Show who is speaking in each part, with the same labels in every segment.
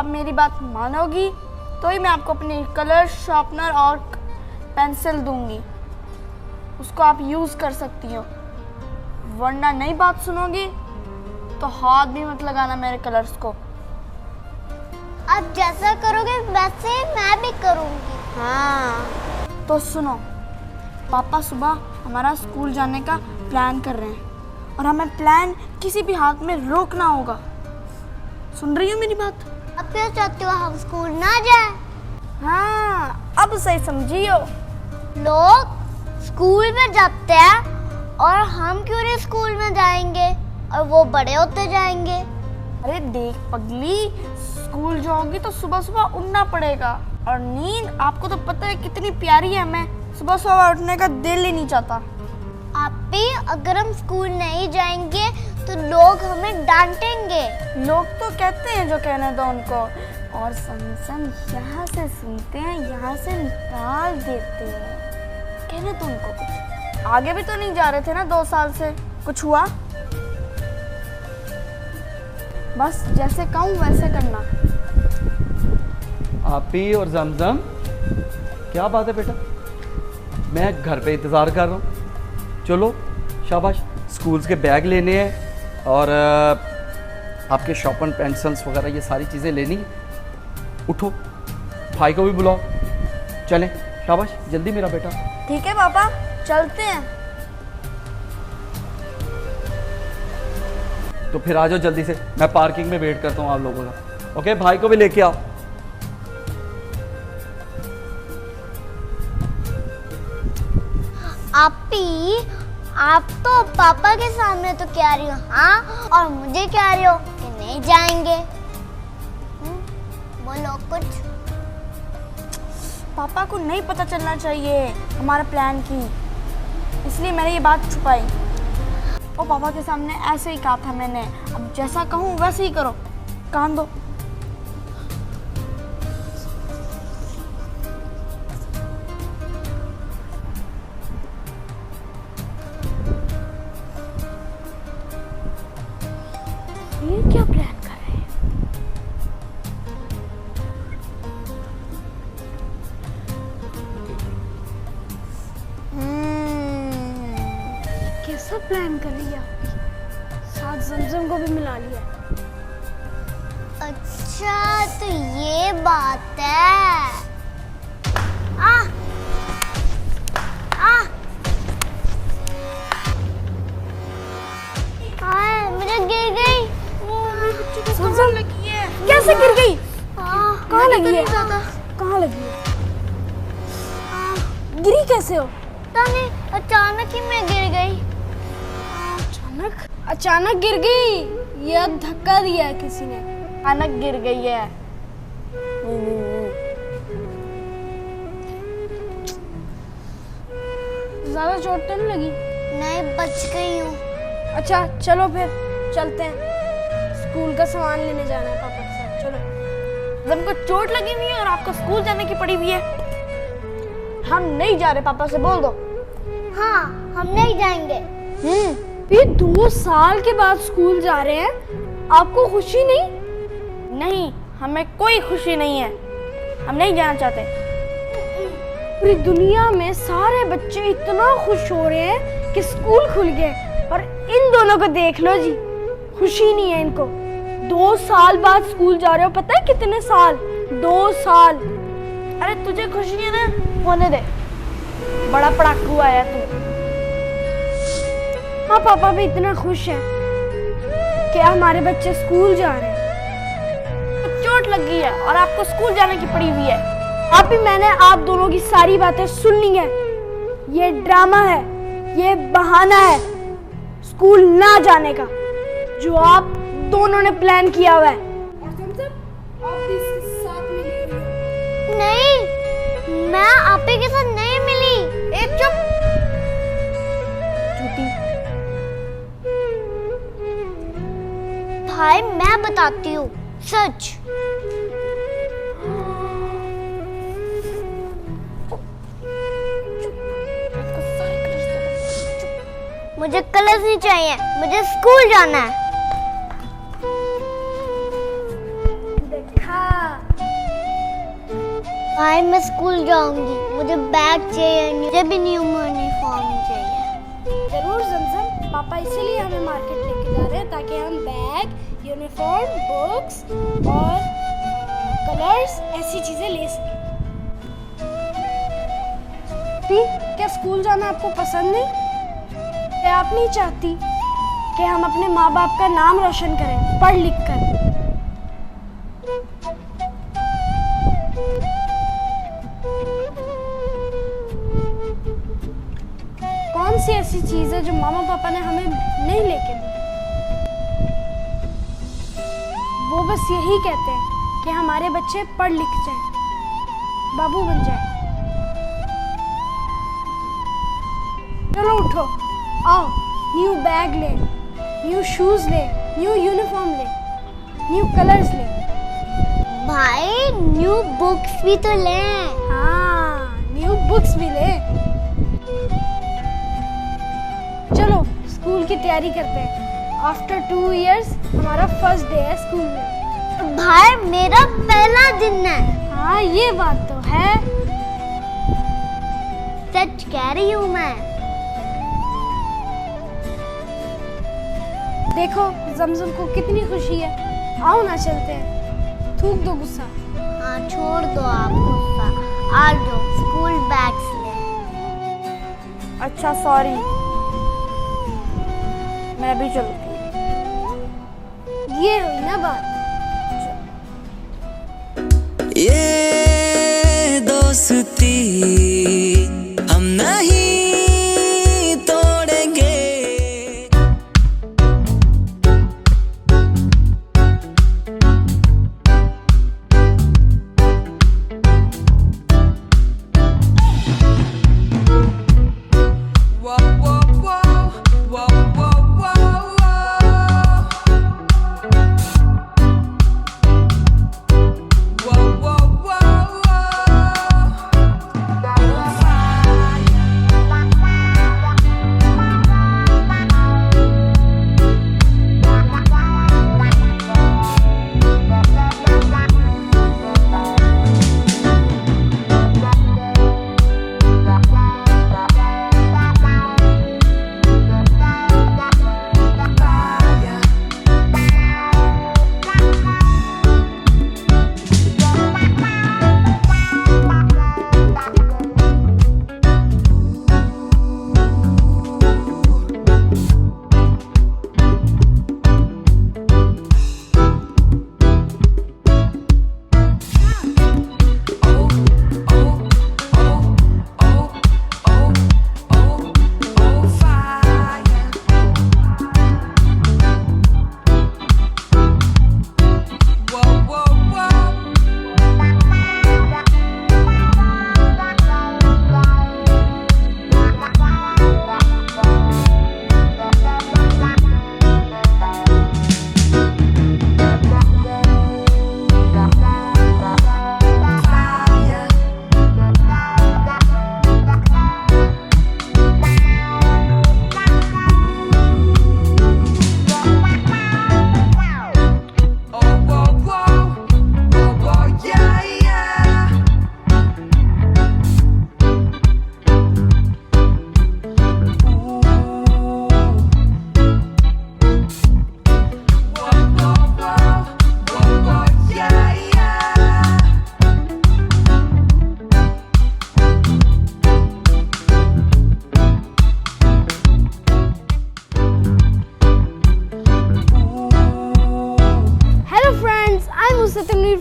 Speaker 1: मेरी बात मानोगी तो ही मैं आपको अपनी कलर शार्पनर और पेंसिल दूंगी, उसको आप यूज़ कर सकती हो, वरना नई बात सुनोगी तो हाथ भी मत लगाना मेरे कलर्स को।
Speaker 2: आप जैसा करोगे वैसे मैं भी करूंगी।
Speaker 1: हाँ तो सुनो, पापा सुबह हमारा स्कूल जाने का प्लान कर रहे हैं और हमें प्लान किसी भी हाथ में रोकना होगा। सुन रही हो मेरी बात?
Speaker 2: अब क्या चाहते हो हम स्कूल ना जाए?
Speaker 1: हाँ अब सही समझियो।
Speaker 2: लोग स्कूल में जाते हैं और हम क्यों नहीं स्कूल में जाएंगे और वो बड़े होते जाएंगे?
Speaker 1: अरे देख पगली, स्कूल जाओगी तो सुबह सुबह उठना पड़ेगा और नींद आपको तो पता है कितनी प्यारी है, मैं सुबह सुबह उठने का दिल ही नहीं चाहता।
Speaker 2: आप भी अगर हम स्कूल नहीं जाएंगे तो लोग हमें डांटेंगे।
Speaker 1: लोग तो कहते हैं जो कहने दो उनको, और समसम यहाँ से सुनते हैं यहाँ से निकाल देते हैं। कहने दो उनको, कुछ आगे भी तो नहीं जा रहे थे ना 2 साल से, कुछ हुआ? बस जैसे कहूँ वैसे करना।
Speaker 3: आपी और जमजम, क्या बात है बेटा? मैं घर पे इंतज़ार कर रहा हूँ। चलो शाबाश, स्कूल्स के बैग लेने हैं और आपके शॉर्पन पेंसिल्स वगैरह ये सारी चीज़ें लेनी। उठो, भाई को भी बुलाओ, चलें। शाबाश, जल्दी मेरा बेटा।
Speaker 1: ठीक है पापा, चलते हैं।
Speaker 3: तो फिर आ जाओ जल्दी से, मैं पार्किंग में वेट करता हूँ आप लोगों का। ओके, भाई को भी लेके आओ।
Speaker 2: आप तो पापा के सामने तो कह रही हो हाँ, और मुझे कह रही हो कि नहीं जाएंगे। बोलो कुछ।
Speaker 1: पापा को नहीं पता चलना चाहिए हमारा प्लान की, इसलिए मैंने ये बात छुपाई। और पापा के सामने ऐसे ही कहा था मैंने, अब जैसा कहूँ वैसे ही करो। कान दो। ये क्या प्लान कर रहे हैं? कैसा प्लान कर रही है आपकी? साथ जमजम को भी मिला लिया।
Speaker 2: अच्छा तो ये बात है। आ, आ, मुझे गिर गई।
Speaker 1: जमजम लगी है। कैसे गिर गई? कहाँ लगी है? कहाँ लगी है? गिरी कैसे हो?
Speaker 2: नहीं, अचानक ही मैं गिर गई।
Speaker 1: अचानक गिर गई या धक्का दिया है किसी ने? अचानक गिर गई है। ज्यादा चोट तो नहीं लगी?
Speaker 2: नहीं, बच गई हूँ।
Speaker 1: अच्छा चलो फिर चलते हैं, स्कूल का सामान लेने जाना है पापा के साथ। चलो। हमको चोट लगी हुई है और आपको स्कूल जाने की पड़ी हुई है। हम नहीं जा रहे, पापा से बोल दो।
Speaker 2: हाँ, हम नहीं जाएंगे।
Speaker 1: ये 2 साल के बाद स्कूल जा रहे हैं, आपको खुशी नहीं? नहीं, हमें कोई खुशी नहीं है, हम नहीं जाना चाहते। पूरी दुनिया में सारे बच्चे इतना खुश हो रहे हैं कि स्कूल खुल गए, और इन दोनों को देख लो जी, खुशी नहीं है इनको। 2 साल बाद स्कूल जा रहे हो, पता है कितने साल? 2 साल। अरे तुझे खुशी नहीं है ना, होने दे, बड़ा पड़ाकू आया तू। हाँ पापा भी इतना खुश है कि हमारे बच्चे स्कूल जा रहे हैं। तो चोट लग गई है और आपको स्कूल जाने की पड़ी हुई है। अभी मैंने आप दोनों की सारी बातें सुन ली हैं। ये ड्रामा है, ये बहाना है स्कूल ना जाने का, जो आप दोनों ने प्लान किया हुआ है। और आप भी इसके साथ मिली?
Speaker 2: नहीं, मैं आपे के साथ नहीं मिली।
Speaker 1: एक चुप। झूठी।
Speaker 2: भाई मैं बताती हूँ सच। मुझे कलर्स नहीं चाहिए, मुझे स्कूल जाना है।
Speaker 1: देखा,
Speaker 2: भाई मैं स्कूल जाऊंगी, मुझे बैग चाहिए, मुझे भी न्यू यूनिफॉर्म चाहिए।
Speaker 1: जरूर जमजम, पापा इसीलिए हमें मार्केट लेके जा रहे हैं ताकि हम बैग, यूनिफॉर्म, बुक्स और कलर्स ऐसी चीजें ले सकें। क्या स्कूल जाना आपको पसंद नहीं? क्या आप नहीं चाहती कि हम अपने माँ बाप का नाम रोशन करें पढ़ लिख कर? कौन सी ऐसी चीज है जो मामा पापा ने हमें नहीं लेके दी? वो बस यही कहते हैं कि हमारे बच्चे पढ़ लिख जाएं, बाबू बन जाएं। चलो उठो, आओ न्यू बैग ले, न्यू शूज ले, न्यू यूनिफॉर्म ले, न्यू कलर्स ले।
Speaker 2: भाई न्यू बुक्स भी तो लें।
Speaker 1: हाँ, न्यू बुक्स भी ले। चलो स्कूल की तैयारी करते हैं। आफ्टर 2 years हमारा फर्स्ट डे है स्कूल में।
Speaker 2: भाई मेरा पहला दिन है।
Speaker 1: हाँ ये बात तो है।
Speaker 2: सच कह रही हूँ मैं।
Speaker 1: देखो जमजम को कितनी खुशी है। आओ ना चलते हैं, थूक दो गुस्सा।
Speaker 2: हाँ छोड़ दो आप गुस्सा, आ जाओ स्कूल बैग्स ले।
Speaker 1: अच्छा सॉरी, मैं भी चलती हूँ। ये हुई ना बात।
Speaker 4: ये दोस्ती हम नहीं तोड़ेंगे।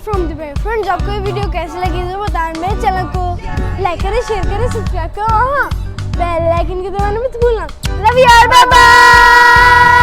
Speaker 1: From Dubai. फ्रेंड्स आपको ये वीडियो कैसी लगी तो बताएं। मेरे चैनल को लाइक करें, शेयर करें, सब्सक्राइब करें और हाँ बेल आइकन के दबाना मत भूलना। Love you all, bye bye.